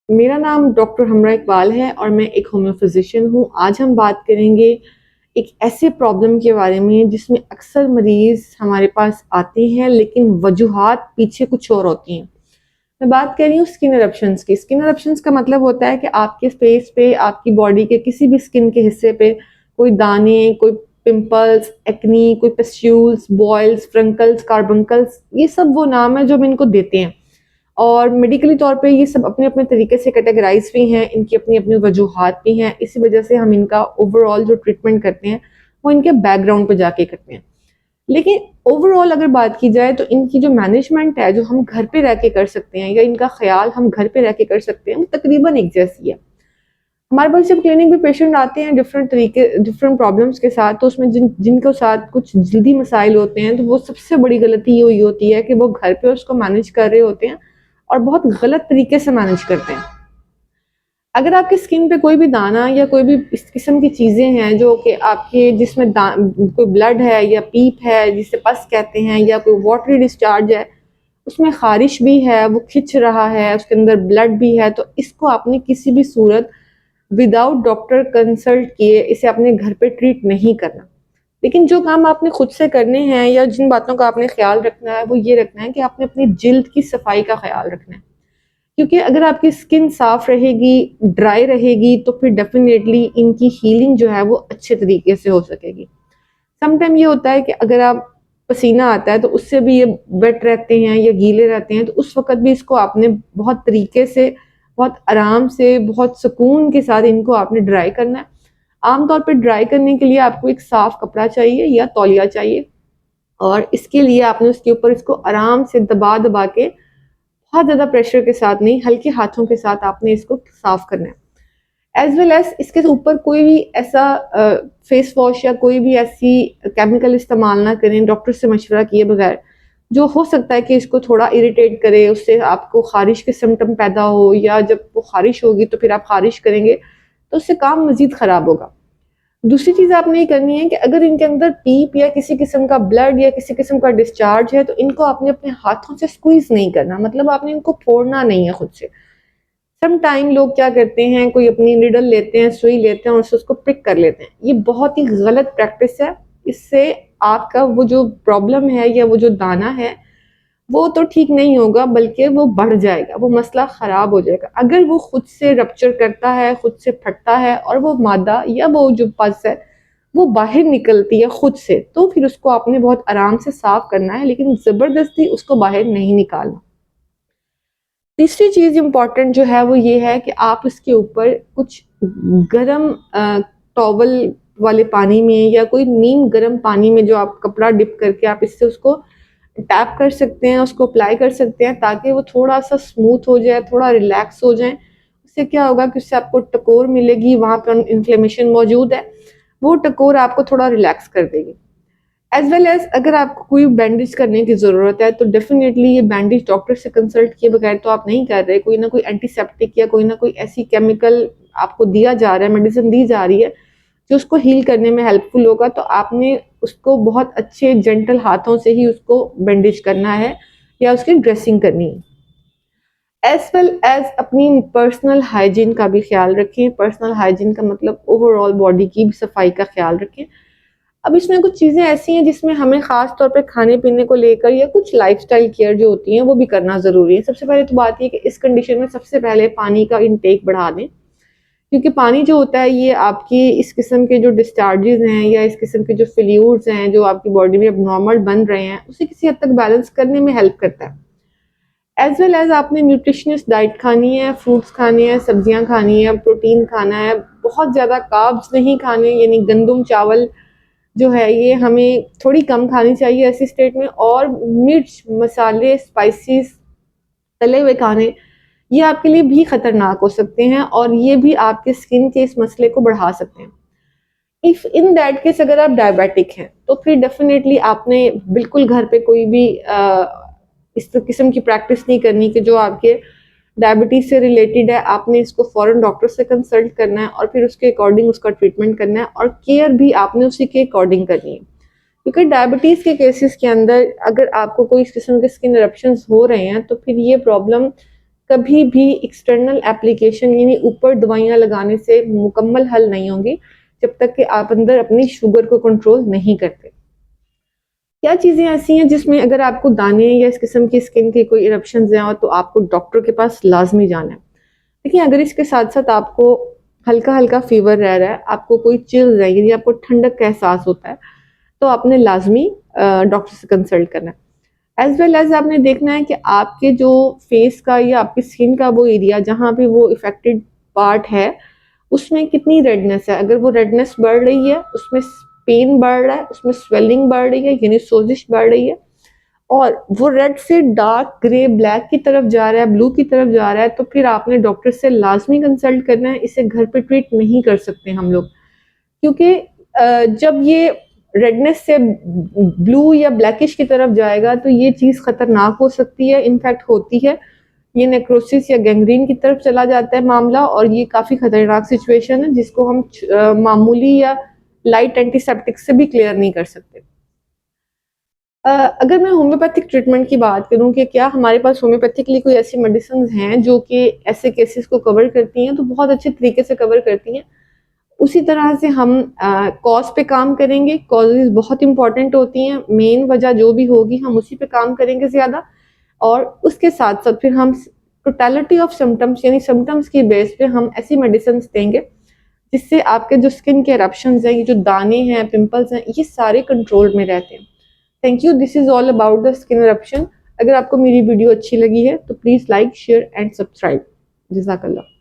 मेरा नाम डॉक्टर हमरा इकबाल है और मैं एक होम्यो फिजिशियन हूँ। आज हम बात करेंगे एक ऐसे प्रॉब्लम के बारे में जिसमें अक्सर मरीज़ हमारे पास आते हैं लेकिन वजूहात पीछे कुछ और होती हैं। मैं बात कर रही हूँ स्किन इरप्शंस की। स्किन इरप्शंस का मतलब होता है कि आपके फेस पे, आपकी बॉडी के किसी भी स्किन के हिस्से पे कोई दाने, कोई पिंपल्स, एक्नी, कोई पस्ट्यूल्स, बॉयल्स, फ्रंकल्स, कार्बंकल्स, ये सब वो नाम है जो हम इनको देते हैं। और मेडिकली तौर पे ये सब अपने-अपने तरीके से कैटेगराइज़ भी हैं, इनकी अपनी-अपनी वजूहात भी हैं। इसी वजह से हम इनका ओवरऑल जो ट्रीटमेंट करते हैं, वो इनके बैकग्राउंड पे जाके करते हैं। लेकिन ओवरऑल अगर बात की जाए तो इनकी जो मैनेजमेंट है, जो हम घर पे रह के कर सकते हैं या इनका ख़्याल हम घर पे रह के कर सकते हैं, वो तकरीबन एक जैसी है। हमारे पास जब क्लिनिक में पेशेंट आते हैं डिफरेंट प्रॉब्लम्स के साथ, तो उसमें जिनको साथ कुछ जल्दी मसाइल होते हैं, तो वो सबसे बड़ी गलती ये हुई होती है कि वो घर पे उसको मैनेज कर रहे होते हैं और बहुत गलत तरीके से मैनेज करते हैं। अगर आपकी स्किन पे कोई भी दाना या कोई भी इस किस्म की चीज़ें हैं जो कि आपके जिसमें कोई ब्लड है या पीप है जिसे पस कहते हैं, या कोई वाटरी डिस्चार्ज है, उसमें खारिश भी है, वो खिंच रहा है, उसके अंदर ब्लड भी है, तो इसको आपने किसी भी सूरत विदाउट डॉक्टर कंसल्ट किए इसे अपने घर पे ट्रीट नहीं करना। लेकिन जो काम आपने खुद से करने हैं या जिन बातों का आपने ख्याल रखना है, वो ये रखना है कि आपने अपनी जिल्द की सफाई का ख्याल रखना है। क्योंकि अगर आपकी स्किन साफ रहेगी, ड्राई रहेगी, तो फिर डेफिनेटली इनकी हीलिंग जो है वो अच्छे तरीके से हो सकेगी। समटाइम ये होता है कि अगर आप पसीना आता है तो उससे भी ये वेट रहते हैं या गीले रहते हैं, तो उस वक़्त भी इसको आपने बहुत तरीके से, बहुत आराम से, बहुत सुकून के साथ इनको आपने ड्राई करना है। आम तौर पे ड्राई करने के लिए आपको एक साफ कपड़ा चाहिए या तौलिया चाहिए, और इसके लिए आपने उसके ऊपर इसको आराम से दबा-दबा के, बहुत ज़्यादा प्रेशर के साथ नहीं, हल्के हाथों के साथ आपने इसको साफ करना है। एज़ वेल एज़ इसके ऊपर कोई भी ऐसा फेस वॉश या कोई भी ऐसी केमिकल इस्तेमाल ना करें डॉक्टर से मशवरा किए बगैर, जो हो सकता है कि इसको थोड़ा इरिटेट करे, उससे आपको ख़ारिश के सिम्पटम पैदा हो, या जब वो ख़ारिश होगी तो फिर आप ख़ारिश करेंगे, तो उससे काम मज़ीद ख़राब होगा। दूसरी चीज़ आपने ये करनी है कि अगर इनके अंदर पीप या किसी किस्म का ब्लड या किसी किस्म का डिस्चार्ज है, तो इनको आपने अपने हाथों से स्क्वीज़ नहीं करना, मतलब आपने इनको फोड़ना नहीं है खुद से। सम टाइम लोग क्या करते हैं, कोई अपनी निडल लेते हैं, सुई लेते हैं और उससे उसको पिक कर लेते हैं। ये बहुत ही गलत प्रैक्टिस है। इससे आपका वो जो प्रॉब्लम है या वो जो दाना है, वो तो ठीक नहीं होगा, बल्कि वो बढ़ जाएगा, वो मसला ख़राब हो जाएगा। अगर वो खुद से रप्चर करता है, खुद से फटता है और वो मादा या वो जो पस है, वो बाहर निकलती है खुद से, तो फिर उसको आपने बहुत आराम से साफ़ करना है, लेकिन ज़बरदस्ती उसको बाहर नहीं निकालना। तीसरी चीज़ इम्पॉर्टेंट जो है वो ये है कि आप इसके ऊपर कुछ गरम टॉवल वाले पानी में या कोई नीम गरम पानी में जो आप कपड़ा डिप करके आप इससे उसको टैप कर सकते हैं, उसको अप्लाई कर सकते हैं, ताकि वो थोड़ा-सा स्मूथ हो जाए, थोड़ा रिलैक्स हो जाए। उससे क्या होगा कि उससे आपको टकोर मिलेगी, वहाँ पर इन्फ्लेमेशन मौजूद है, वो टकोर आपको थोड़ा रिलैक्स कर देगी। एज़ वेल एज़ अगर आपको कोई बैंडेज करने की ज़रूरत है, तो डेफ़िनेटली ये बैंडेज डॉक्टर से कंसल्ट किए बगैर तो आप नहीं कर रहे। कोई ना कोई एंटीसेप्टिक या कोई ना कोई ऐसी केमिकल आपको दिया जा रहा है, मेडिसिन दी जा रही है, जो उसको हील करने में हेल्पफुल होगा, तो आपने उसको बहुत अच्छे जेंटल हाथों से ही उसको बैंडेज करना है या उसकी ड्रेसिंग करनी है। एज़ वेल एज़ अपनी पर्सनल हाइजीन का भी ख़्याल रखें। पर्सनल हाइजीन का मतलब ओवरऑल बॉडी की भी सफाई का ख़्याल रखें। अब इसमें कुछ चीज़ें ऐसी हैं जिसमें हमें ख़ास तौर पे खाने-पीने को लेकर या कुछ लाइफ़स्टाइल केयर जो होती हैं, वो भी करना ज़रूरी है। सबसे पहले तो बात ये है कि इस कंडीशन में सबसे पहले पानी का इंटेक बढ़ा दें, क्योंकि पानी जो होता है ये आपकी इस किस्म के जो डिस्चार्जेज़ हैं या इस किस्म के जो फ्लूइड्स हैं, जो आपकी बॉडी में अबनॉर्मल बन रहे हैं, उसे किसी हद तक बैलेंस करने में हेल्प करता है। एज़ वेल एज़ आपने न्यूट्रिशनियस डाइट खानी है, फ्रूट्स खाने हैं, सब्जियाँ खानी है, प्रोटीन खाना है, बहुत ज़्यादा कार्ब्स नहीं खाने, यानी गंदम, चावल जो है ये हमें थोड़ी कम खानी चाहिए ऐसी स्टेट में। और मिर्च, मसाले, स्पाइसेस, तले हुए खाने, ये आपके लिए भी खतरनाक हो सकते हैं और ये भी आपके स्किन के इस मसले को बढ़ा सकते हैं। इफ़ इन दैट केस अगर आप डायबिटिक हैं, तो फिर डेफ़िनेटली आपने बिल्कुल घर पे कोई भी इस किस्म की प्रैक्टिस नहीं करनी कि जो आपके डायबिटीज़ से रिलेटेड है। आपने इसको फ़ौरन डॉक्टर से कंसल्ट करना है और फिर उसके अकॉर्डिंग उसका ट्रीटमेंट करना है, और केयर भी आपने उसी के अकॉर्डिंग करनी है। क्योंकि डायबिटीज़ के केसेस के अंदर अगर आपको कोई इस किस्म के स्किन इरप्शंस हो रहे हैं, तो फिर ये प्रॉब्लम कभी भी एक्सटर्नल एप्लीकेशन यानी ऊपर दवाइयाँ लगाने से मुकम्मल हल नहीं होंगी जब तक कि आप अंदर अपनी शुगर को कंट्रोल नहीं करते। क्या चीज़ें ऐसी हैं जिसमें अगर आपको दाने या इस किस्म की स्किन के कोई इरप्शंस हैं तो आपको डॉक्टर के पास लाजमी जाना है। देखिए, अगर इसके साथ साथ आपको हल्का हल्का फीवर रह रहा है, आपको कोई चिल्स है यानी आपको ठंडक का एहसास होता है, तो आपने लाजमी डॉक्टर से कंसल्ट करना है। एज वेल एज आपने देखना है कि आपके जो फेस का या आपकी स्किन का वो एरिया जहाँ पे वो इफेक्टेड पार्ट है उसमें कितनी रेडनेस है। अगर वो रेडनेस बढ़ रही है, उसमें पेन बढ़ रहा है, उसमें स्वेलिंग बढ़ रही है यानी सोजिश बढ़ रही है और वो रेड से डार्क ग्रे ब्लैक की तरफ जा रहा है, ब्लू की तरफ जा रहा है, तो फिर आपने डॉक्टर से लाजमी कंसल्ट करना है। इसे घर पे ट्रीट नहीं कर सकते हम लोग, क्योंकि जब ये रेडनेस से ब्लू या ब्लैकिश की तरफ जाएगा तो ये चीज़ खतरनाक हो सकती है, इनफैक्ट होती है। ये नेक्रोसिस या गैंग्रीन की तरफ चला जाता है मामला और ये काफ़ी खतरनाक सिचुएशन है जिसको हम मामूली या लाइट एंटीसेप्टिक से भी क्लियर नहीं कर सकते। अगर मैं होम्योपैथिक ट्रीटमेंट की बात करूं कि क्या हमारे पास होम्योपैथिकली कोई ऐसी मेडिसिन हैं जो कि ऐसे केसेस को कवर करती हैं, तो बहुत अच्छे तरीके से कवर करती हैं। उसी तरह से हम कॉज पे काम करेंगे। कॉजेज बहुत इंपॉर्टेंट होती हैं, मेन वजह जो भी होगी हम उसी पे काम करेंगे ज़्यादा, और उसके साथ साथ फिर हम टोटलिटी ऑफ सिम्टम्स यानी सिम्टम्स की बेस पे हम ऐसी मेडिसिन देंगे जिससे आपके जो स्किन के eruptions हैं, ये जो दाने हैं, पिंपल्स हैं, ये सारे कंट्रोल में रहते हैं। Thank you. This is all about the skin eruption। अगर आपको मेरी वीडियो अच्छी लगी है तो please like, share and subscribe. जज़ाकल्लाह।